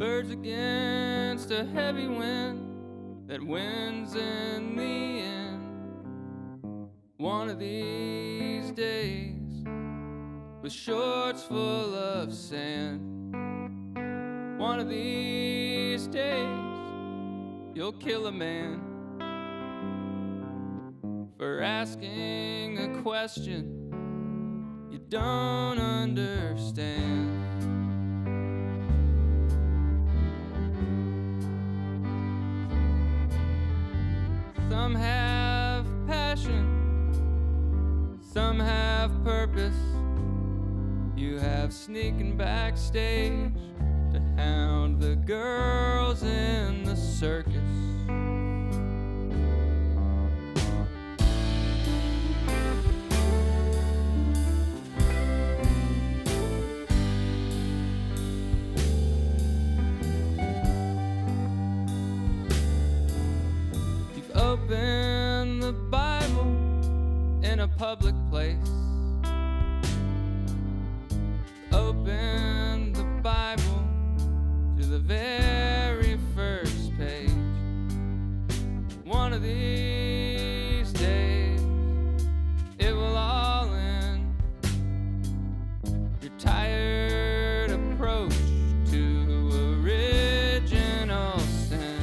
Birds against a heavy wind that wins in the end. One of these days, with shorts full of sand. One of these days, you'll kill a man for asking a question you don't understand. Some have passion, some have purpose. You have sneaking backstage to hound the girls in the circus. You've opened the Bible in a public place. Open the Bible to the very first page. One of these days, it will all end. Your tired approach to original sin.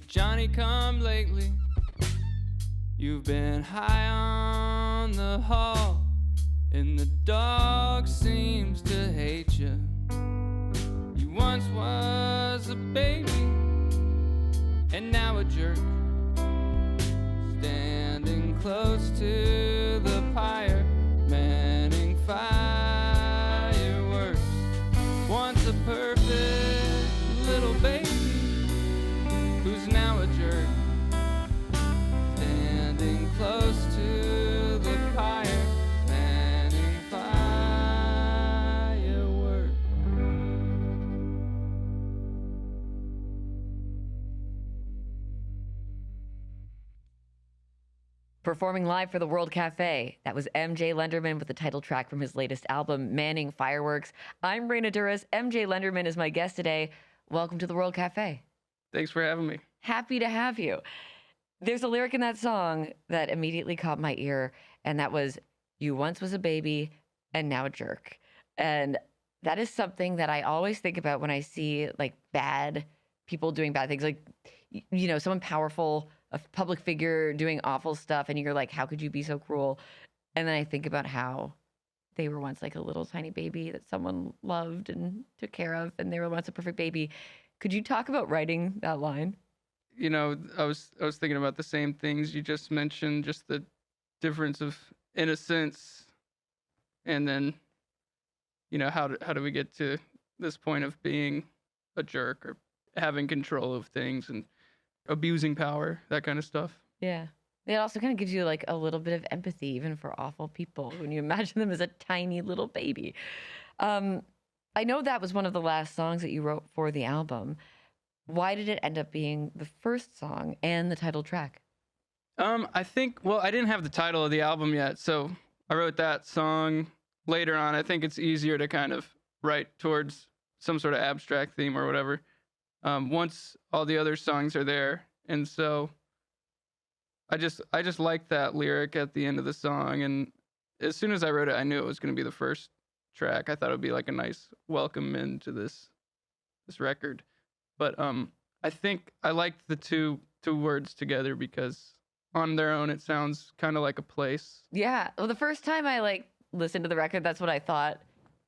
Johnny come lately. You've been high on the hog, and the dog seems to hate you. You once was a baby, and now a jerk, standing close to the pyre, manning fireworks. Once a perfect little baby, who's now a jerk, standing close to the pyre, manning fireworks. Performing live for the World Cafe, that was MJ Lenderman with the title track from his latest album, Manning Fireworks. I'm Raina Douris. MJ Lenderman is my guest today. Welcome to the World Cafe. Thanks for having me. Happy to have you. There's a lyric in that song that immediately caught my ear, and that was, "You once was a baby, and now a jerk." And that is something that I always think about when I see like bad people doing bad things, like, you know, someone powerful, a public figure doing awful stuff, and you're like, how could you be so cruel? And then I think about how they were once like a little tiny baby that someone loved and took care of, and they were once a perfect baby. Could you talk about writing that line? You know, I was thinking about the same things you just mentioned, just the difference of innocence, and then, you know, how do we get to this point of being a jerk or having control of things and abusing power, that kind of stuff. Yeah. It also kind of gives you like a little bit of empathy, even for awful people, when you imagine them as a tiny little baby. I know that was one of the last songs that you wrote for the album. Why did it end up being the first song and the title track? I think, well, I didn't have the title of the album yet, so I wrote that song later on. I think it's easier to kind of write towards some sort of abstract theme or whatever once all the other songs are there. And so I just liked that lyric at the end of the song, and as soon as I wrote it, I knew it was going to be the first track. I thought it would be like a nice welcome into this record. But I think I liked the two words together because on their own it sounds kind of like a place. Yeah. Well, the first time I like listened to the record, that's what I thought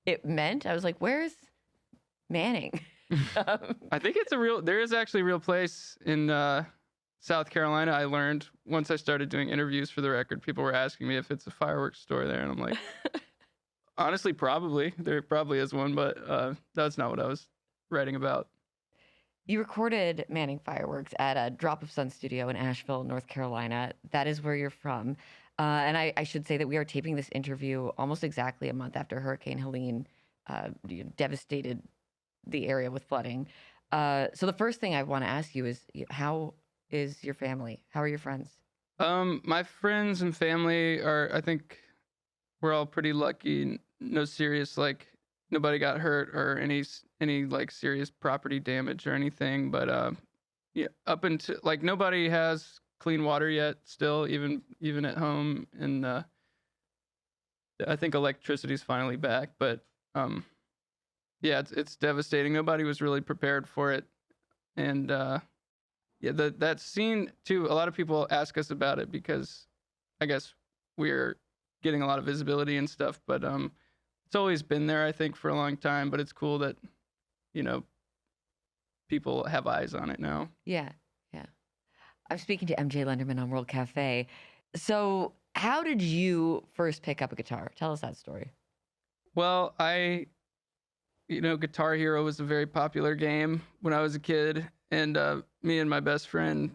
it meant. I was like, where's Manning? I think there is actually a real place in South Carolina. I learned once I started doing interviews for the record, people were asking me if it's a fireworks store there, and I'm like, honestly, probably. There probably is one, but that's not what I was writing about. You recorded Manning Fireworks at a Drop of Sun studio in Asheville, North Carolina. That is where you're from. And I should say that we are taping this interview almost exactly a month after Hurricane Helene devastated the area with flooding. So the first thing I want to ask you is, how is your family? How are your friends? My friends and family I think we're all pretty lucky. No serious, like, nobody got hurt or any like serious property damage or anything. But yeah, up until like nobody has clean water yet. Still, even at home, and I think electricity's finally back. But yeah, it's devastating. Nobody was really prepared for it, and yeah, that scene too. A lot of people ask us about it because I guess we're getting a lot of visibility and stuff. But it's always been there, I think, for a long time. But it's cool that people have eyes on it now. Yeah, yeah. I'm speaking to MJ Lenderman on World Cafe. So, how did you first pick up a guitar? Tell us that story. Well, Guitar Hero was a very popular game when I was a kid, and me and my best friend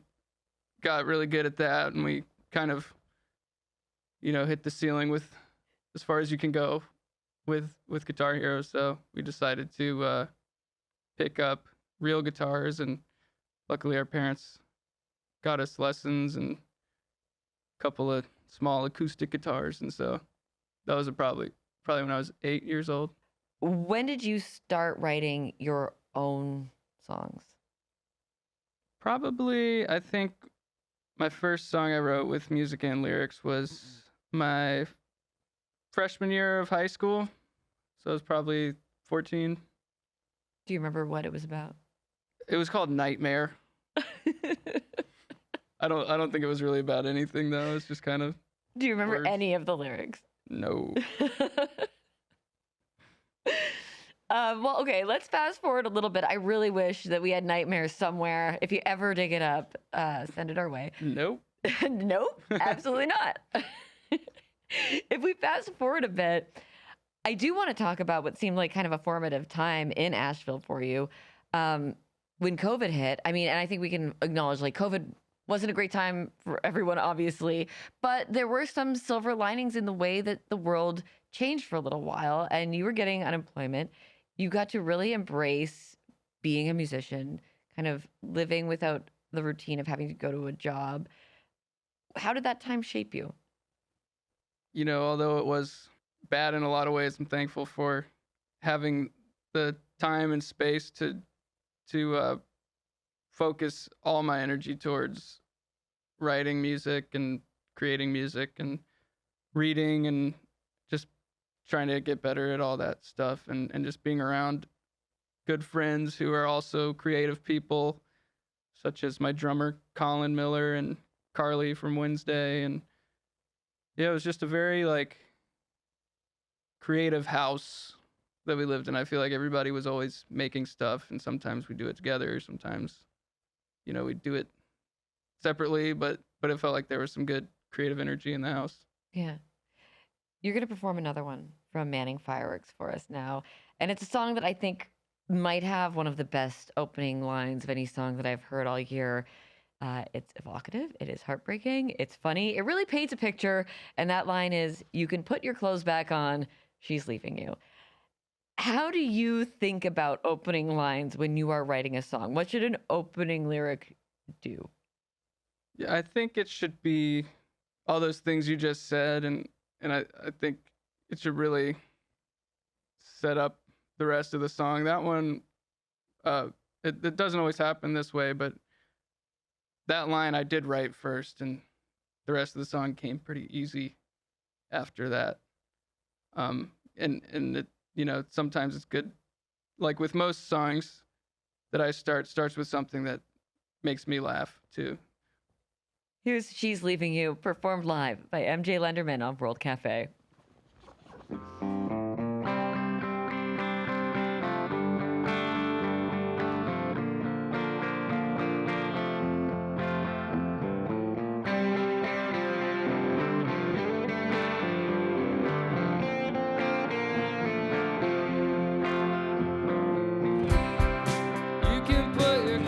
got really good at that, and we kind of, hit the ceiling with as far as you can go with Guitar Hero. So we decided to pick up real guitars, and luckily our parents got us lessons and a couple of small acoustic guitars, and so that was probably when I was 8 years old. When did you start writing your own songs? Probably, I think my first song I wrote with music and lyrics was my freshman year of high school. So I was probably 14. Do you remember what it was about? It was called Nightmare. I don't think it was really about anything though. It's just kind of. Do you remember words. any of the lyrics? No. Well, okay, let's fast forward a little bit. I really wish that we had Nightmares somewhere. If you ever dig it up, send it our way. Nope. Nope, absolutely not. If we fast forward a bit, I do want to talk about what seemed like kind of a formative time in Asheville for you. When COVID hit, I mean, and I think we can acknowledge like COVID wasn't a great time for everyone, obviously, but there were some silver linings in the way that the world changed for a little while, and you were getting unemployment. You got to really embrace being a musician, kind of living without the routine of having to go to a job. How did that time shape you? Although it was bad in a lot of ways, I'm thankful for having the time and space to focus all my energy towards writing music and creating music and reading and just trying to get better at all that stuff, and just being around good friends who are also creative people, such as my drummer Colin Miller and Carly from Wednesday. And yeah, it was just a very like creative house that we lived in. I feel like everybody was always making stuff, and sometimes we do it together, sometimes we do it separately, but it felt like there was some good creative energy in the house. Yeah. You're going to perform another one from Manning Fireworks for us now. And it's a song that I think might have one of the best opening lines of any song that I've heard all year. It's evocative. It is heartbreaking. It's funny. It really paints a picture. And that line is, "You can put your clothes back on. She's leaving you." How do you think about opening lines when you are writing a song? What should an opening lyric do? Yeah, I think it should be all those things you just said, and I think it should really set up the rest of the song. That one, it doesn't always happen this way, but that line I did write first, and the rest of the song came pretty easy after that. And it, sometimes it's good, like with most songs that I starts with something that makes me laugh too. Here's "She's Leaving You," performed live by MJ Lenderman on World Cafe. You can put your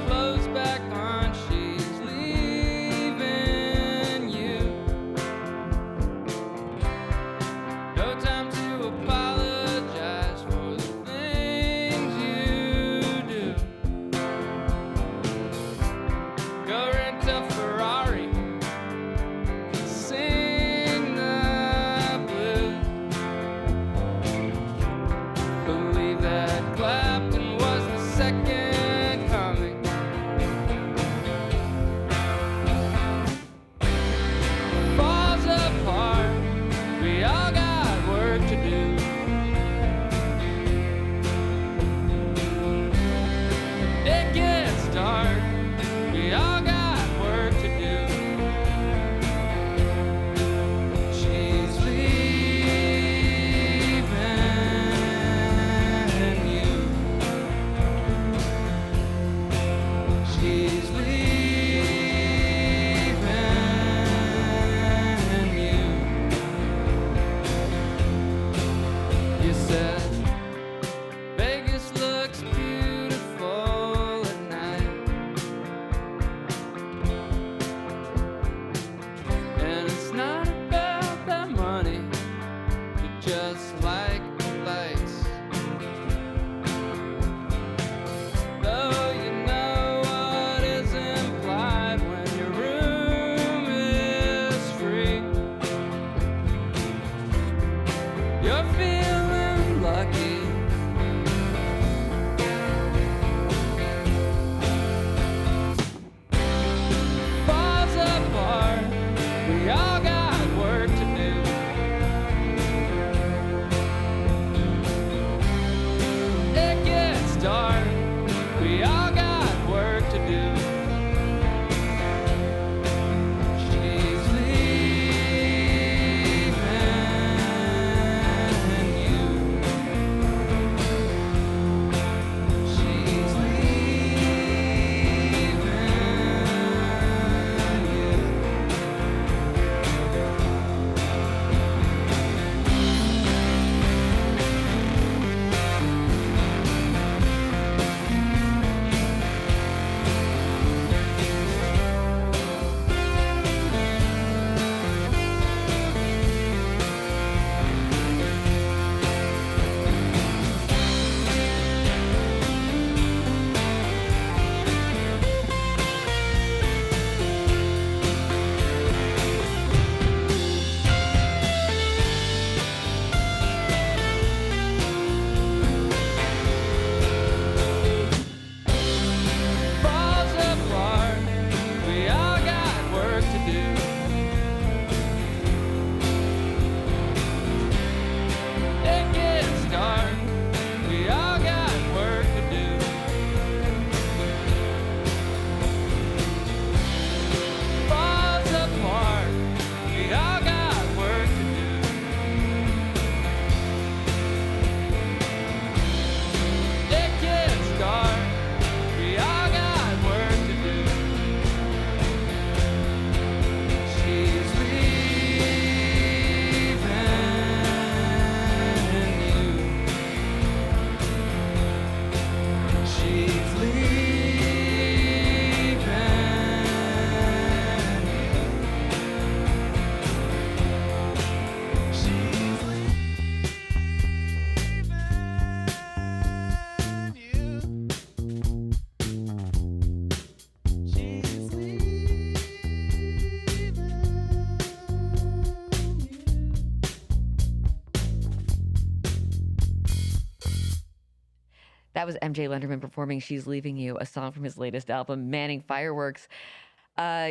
That was MJ Lenderman performing She's Leaving You, a song from his latest album, Manning Fireworks.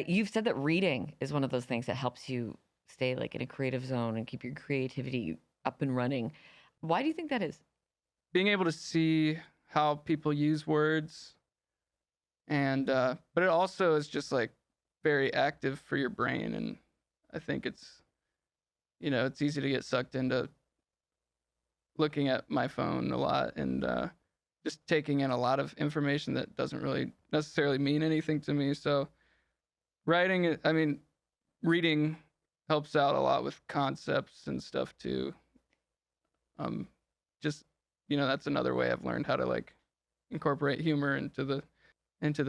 You've said that reading is one of those things that helps you stay like in a creative zone and keep your creativity up and running. Why do you think that is? Being able to see how people use words, and but it also is just like very active for your brain, and I think it's it's easy to get sucked into looking at my phone a lot and just taking in a lot of information that doesn't really necessarily mean anything to me. So reading helps out a lot with concepts and stuff too. Just that's another way I've learned how to like incorporate humor into the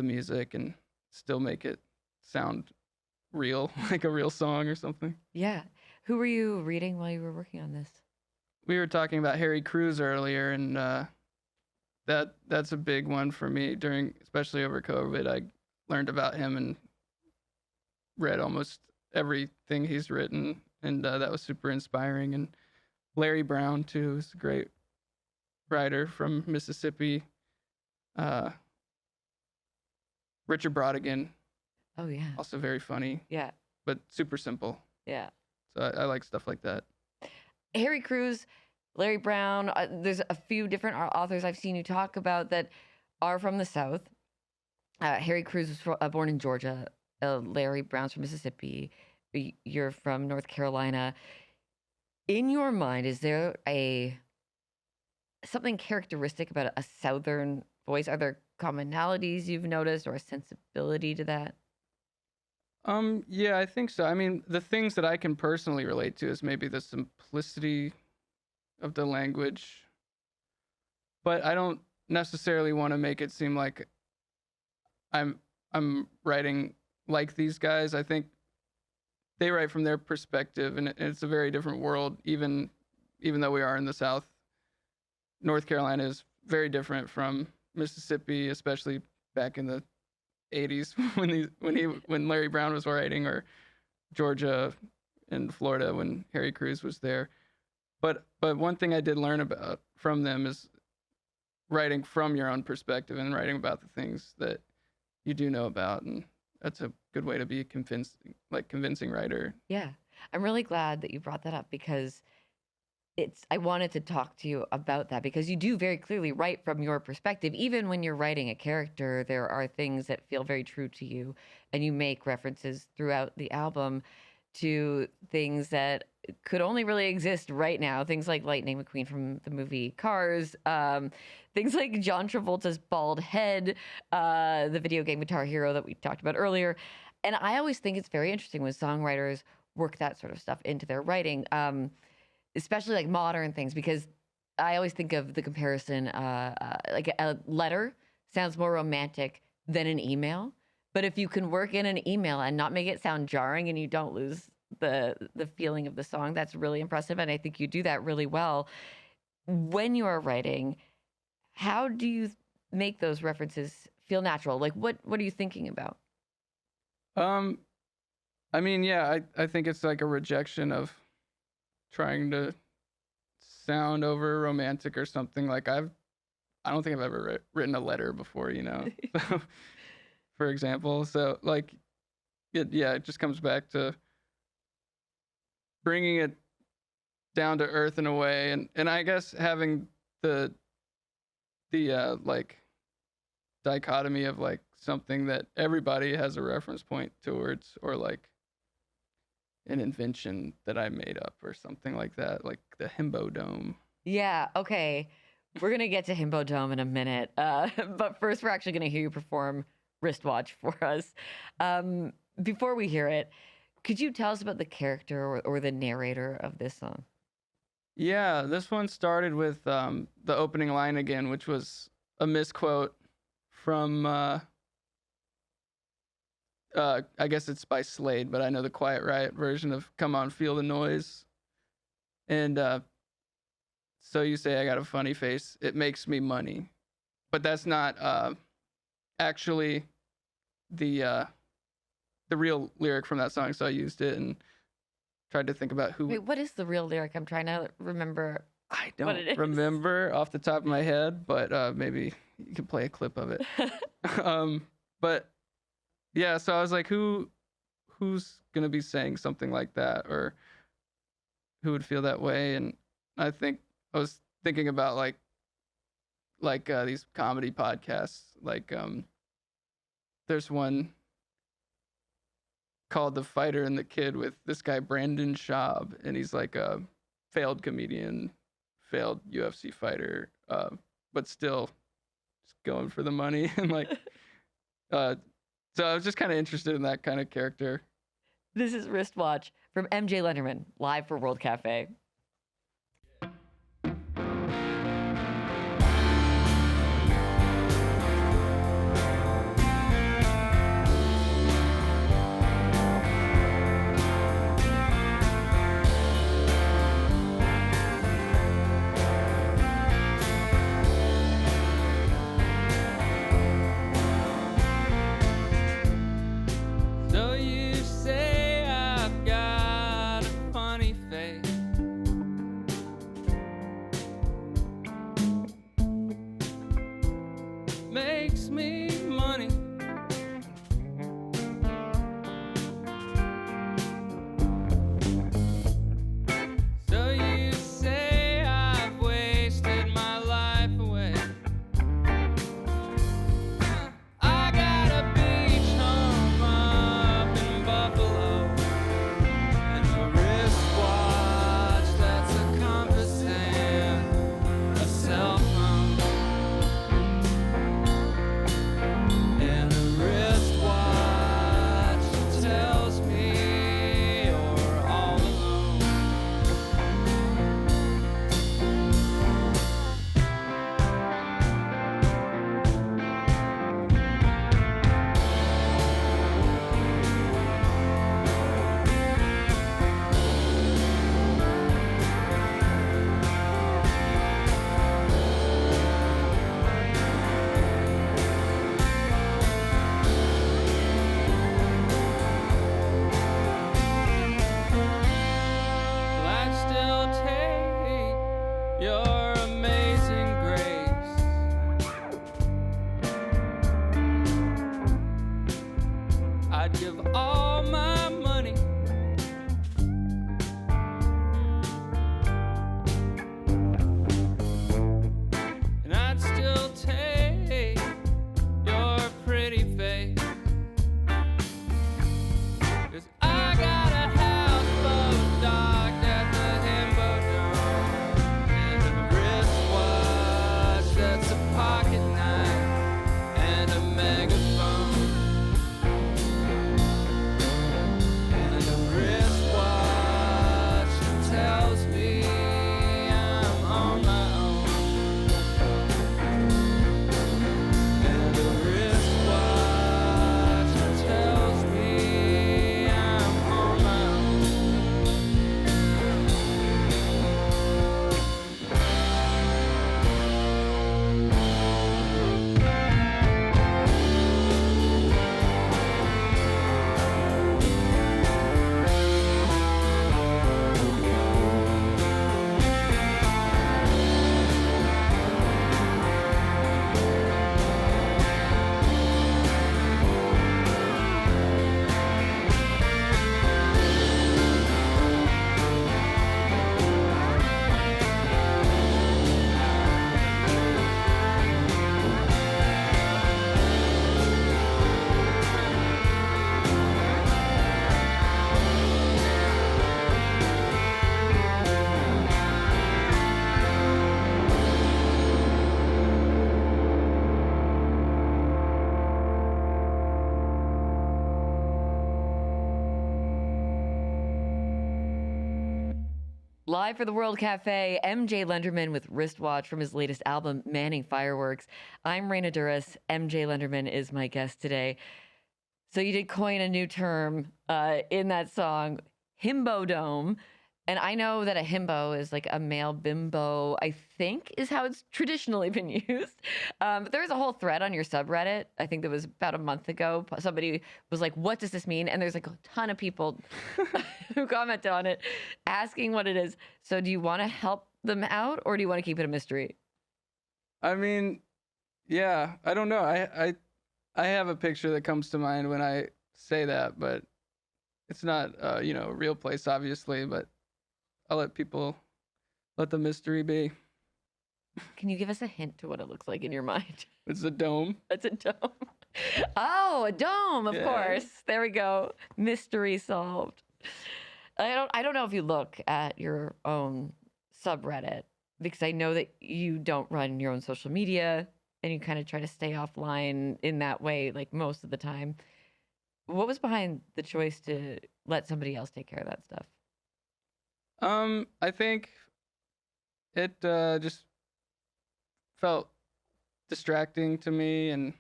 music and still make it sound real, like a real song or something. Yeah. Who were you reading while you were working on this? We were talking about Harry Crews earlier, and that's a big one for me especially over COVID. I learned about him and read almost everything he's written, and that was super inspiring. And Larry Brown too is a great writer from Mississippi. Richard Brodigan, Oh, yeah. also very funny, Yeah. but super simple. Yeah. So I like stuff like that. Harry Crews, Larry Brown, there's a few different authors I've seen you talk about that are from the South. Harry Crews was born in Georgia. Larry Brown's from Mississippi. You're from North Carolina. In your mind, is there something characteristic about a Southern voice? Are there commonalities you've noticed or a sensibility to that? Yeah, I think so. I mean, the things that I can personally relate to is maybe the simplicity of the language, but I don't necessarily want to make it seem like I'm writing like these guys. I think they write from their perspective, and it's a very different world. Even though we are in the South, North Carolina is very different from Mississippi, especially back in the 80s when Larry Brown was writing, or Georgia and Florida when Harry Crews was there. But one thing I did learn about from them is writing from your own perspective and writing about the things that you do know about, and that's a good way to be a convincing writer. Yeah. I'm really glad that you brought that up because I wanted to talk to you about that because you do very clearly write from your perspective. Even when you're writing a character, there are things that feel very true to you, and you make references throughout the album to things that could only really exist right now. Things like Lightning McQueen from the movie Cars, things like John Travolta's bald head, the video game Guitar Hero that we talked about earlier. And I always think it's very interesting when songwriters work that sort of stuff into their writing. Especially like modern things, because I always think of the comparison, like a letter sounds more romantic than an email. But if you can work in an email and not make it sound jarring and you don't lose the feeling of the song, that's really impressive. And I think you do that really well. When you are writing, how do you make those references feel natural? Like what are you thinking about? I mean, yeah, I think it's like a rejection of trying to sound over romantic or something. Like I don't think I've ever written a letter before, so, for example. So like, it just comes back to bringing it down to earth in a way, and I guess having the like dichotomy of like something that everybody has a reference point towards, or like an invention that I made up or something like that, like the Himbo Dome. Yeah, okay. We're going to get to Himbo Dome in a minute. But first, we're actually going to hear you perform Wristwatch for us. Before we hear it, could you tell us about the character or the narrator of this song? Yeah, this one started with the opening line again, which was a misquote from I guess it's by Slade, but I know the Quiet Riot version of "Come On, Feel the Noise." And so you say I got a funny face, it makes me money, but that's not actually the real lyric from that song. So I used it and tried to think about who. Wait, what is the real lyric? I'm trying to remember. I what it don't is. remember off the top of my head, but maybe you could play a clip of it. But yeah, so I was like, who's gonna be saying something like that, or who would feel that way? And I think I was thinking about these comedy podcasts. There's one called The Fighter and the Kid with this guy Brandon Schaub, and he's like a failed comedian, failed UFC fighter, but still just going for the money. And so I was just kind of interested in that kind of character. This is Wristwatch from MJ Lenderman, live for World Cafe. So you say I've got a funny face. Makes me money. So you say I've wasted my life away. I got a beach home up in Buffalo, and a wristwatch that's a compass and a cell phone, and a wristwatch that tells me you're all alone. Well, I'd still take your amazing grace. I'd give all my money. And I'd still take your pretty face. 'Cause I got a houseboat docked at the Himbo Dome, and a wristwatch that's a pocket knife and a megaphone, and a wristwatch that tells me I'm on my own, and a wristwatch that tells me I'm on my own. Live for the World Cafe, MJ Lenderman with Wristwatch from his latest album, Manning Fireworks. I'm Raina Douris. MJ Lenderman is my guest today. So you did coin a new term in that song, Himbo Dome. And I know that a himbo is like a male bimbo, I think is how it's traditionally been used. But there was a whole thread on your subreddit. I think that was about a month ago. Somebody was like, what does this mean? And there's like a ton of people who commented on it asking what it is. So do you want to help them out, or do you want to keep it a mystery? I mean, yeah, I don't know. I have a picture that comes to mind when I say that, but it's not a real place, obviously, but I'll let the mystery be. Can you give us a hint to what it looks like in your mind? It's a dome. It's a dome. Oh, a dome, of Yeah. course. There we go. Mystery solved. I don't know if you look at your own subreddit, because I know that you don't run your own social media and you kind of try to stay offline in that way, like most of the time. What was behind the choice to let somebody else take care of that stuff? I think it just felt distracting to me, and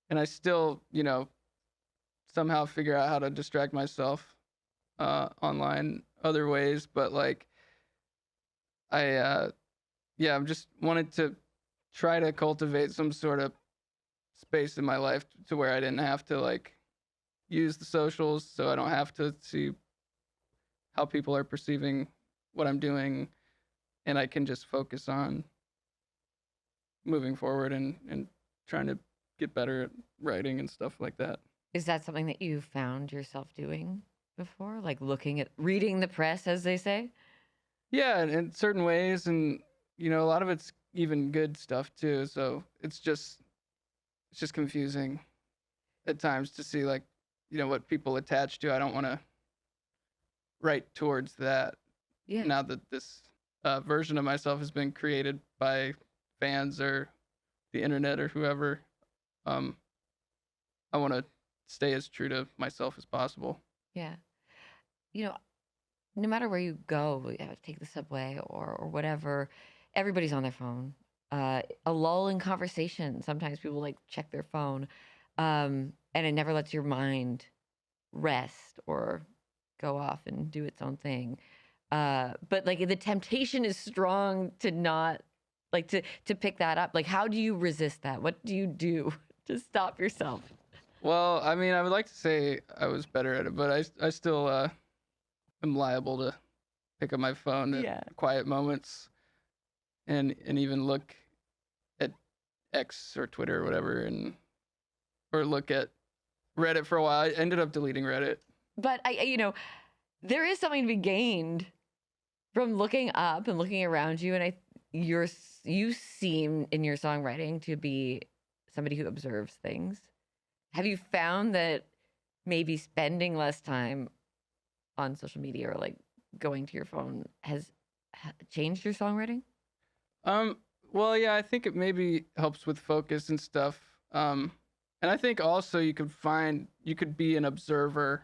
I still, somehow figure out how to distract myself online other ways, but like I'm just wanted to try to cultivate some sort of space in my life to where I didn't have to like use the socials, so I don't have to see how people are perceiving what I'm doing, and I can just focus on moving forward and trying to get better at writing and stuff like that. Is that something that you found yourself doing before? Like reading the press, as they say? Yeah, in certain ways, and a lot of it's even good stuff too. So it's just confusing at times to see like what people attach to. I don't want to write towards that. Yeah. Now that this version of myself has been created by fans or the internet or whoever, I want to stay as true to myself as possible. Yeah. No matter where you go, take the subway or whatever, everybody's on their phone. A lull in conversation. Sometimes people like check their phone, and it never lets your mind rest or go off and do its own thing. But like the temptation is strong to not like to pick that up. Like, how do you resist that? What do you do to stop yourself? Well, I mean, I would like to say I was better at it, but I still am liable to pick up my phone at quiet moments and even look at X or Twitter or whatever, or look at Reddit for a while. I ended up deleting Reddit. But there is something to be gained from looking up and looking around you, and you seem in your songwriting to be somebody who observes things. Have you found that maybe spending less time on social media or like going to your phone has changed your songwriting? Well, yeah, I think it maybe helps with focus and stuff. And I think also you could be an observer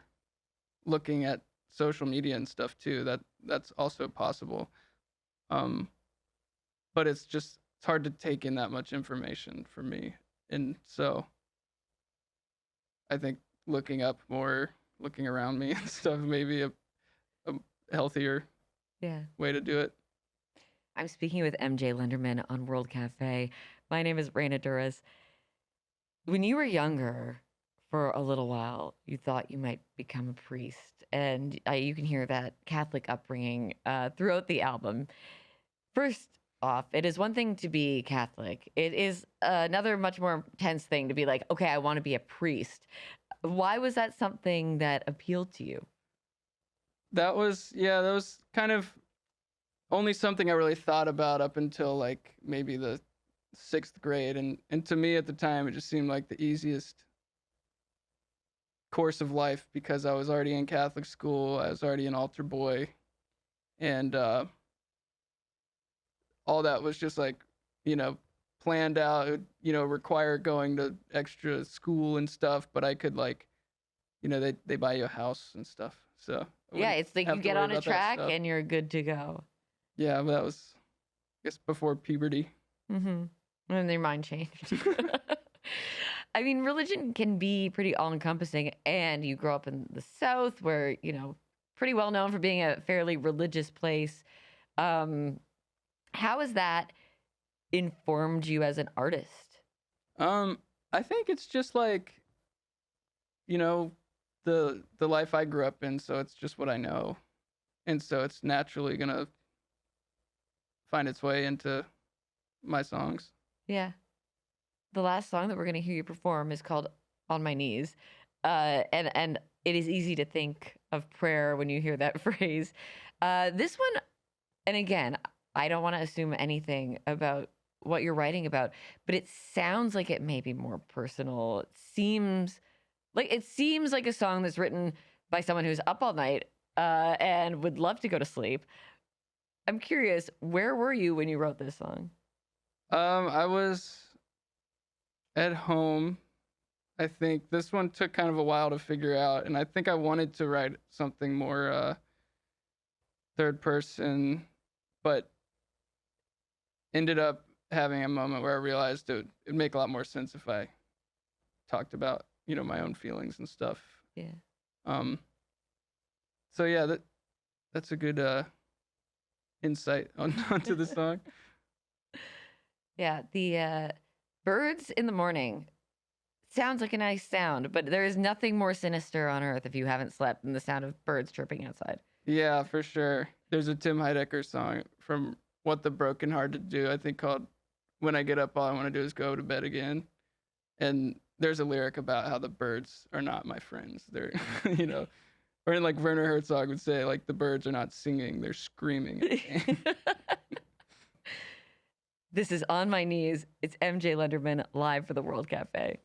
looking at social media and stuff too. That's also possible. But it's hard to take in that much information for me. And so I think looking up more, looking around me and stuff, maybe a healthier way to do it. I'm speaking with MJ Lenderman on World Cafe. My name is Raina Douris. When you were younger, for a little while, you thought you might become a priest, and you can hear that Catholic upbringing throughout the album. First off, it is one thing to be Catholic. It is another much more intense thing to be like, okay, I want to be a priest. Why was that something that appealed to you? That was kind of only something I really thought about up until like maybe the 6th grade. And to me at the time, it just seemed like the easiest course of life because I was already in Catholic school. I was already an altar boy. And all that was just like, planned out. It would, require going to extra school and stuff, but I could like, they buy you a house and stuff. So yeah, it's like you get on a track and you're good to go. Yeah, but that was, I guess, before puberty. Mm-hmm. And their mind changed. I mean, religion can be pretty all-encompassing, and you grow up in the South where, pretty well known for being a fairly religious place. How has that informed you as an artist? I think it's just like, the life I grew up in, so it's just what I know. And so it's naturally gonna find its way into my songs. Yeah. The last song that we're going to hear you perform is called On My Knees. And it is easy to think of prayer when you hear that phrase. This one, and again, I don't want to assume anything about what you're writing about, but it sounds like it may be more personal. It seems like a song that's written by someone who's up all night and would love to go to sleep. I'm curious, where were you when you wrote this song? I was at home. I think this one took kind of a while to figure out, and I think I wanted to write something more third person, but ended up having a moment where I realized it'd make a lot more sense if I talked about, my own feelings and stuff. Yeah. So yeah, that's a good insight onto the song. Yeah, the birds in the morning sounds like a nice sound, but there is nothing more sinister on earth if you haven't slept than the sound of birds chirping outside. Yeah, for sure. There's a Tim Heidecker song from What the Broken Hearted Do, I think, called When I Get Up, All I Want to Do Is Go to Bed Again. And there's a lyric about how the birds are not my friends. They're, or in like Werner Herzog would say, like, the birds are not singing, they're screaming at me. This is On My Knees. It's MJ Lenderman live for the World Cafe.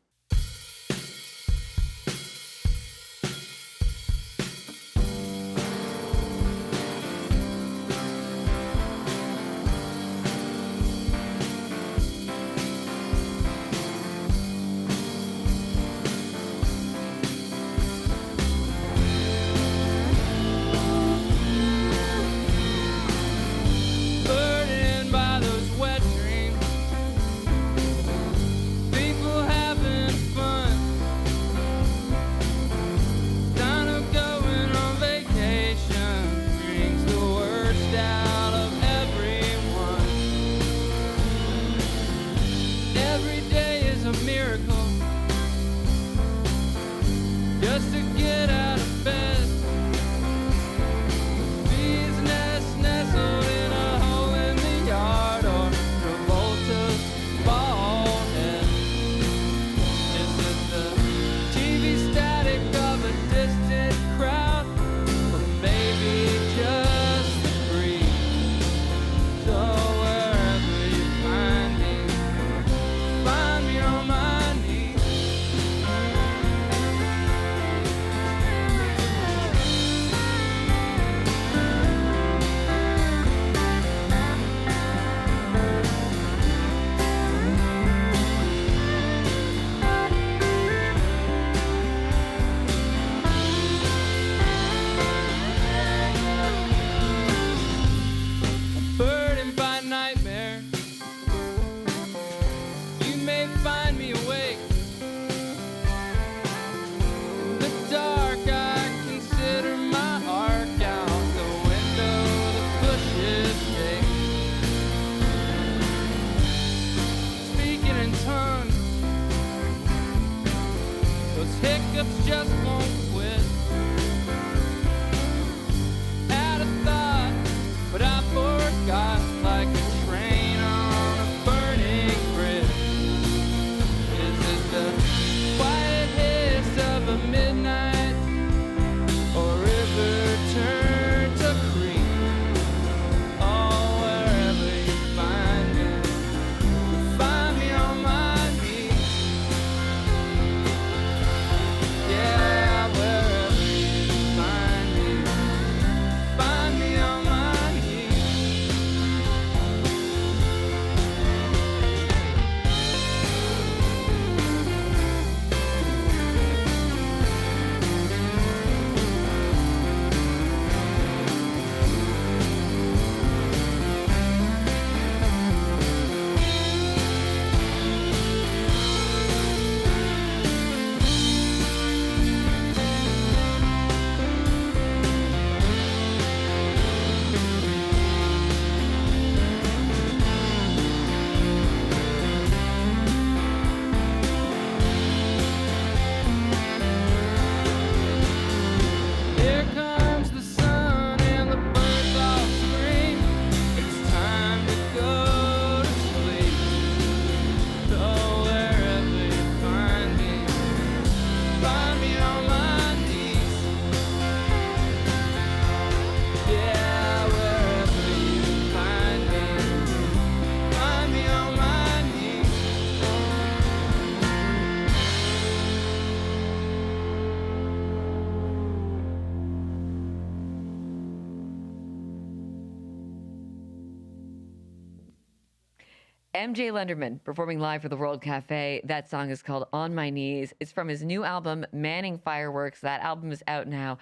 MJ Lenderman performing live for the World Cafe. That song is called On My Knees. It's from his new album, Manning Fireworks. That album is out now.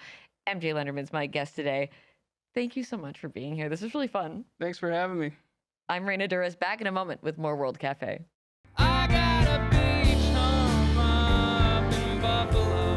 MJ Lenderman's my guest today. Thank you so much for being here. This is really fun. Thanks for having me. I'm Raina Douris, back in a moment with more World Cafe. I got a beach home up in Buffalo.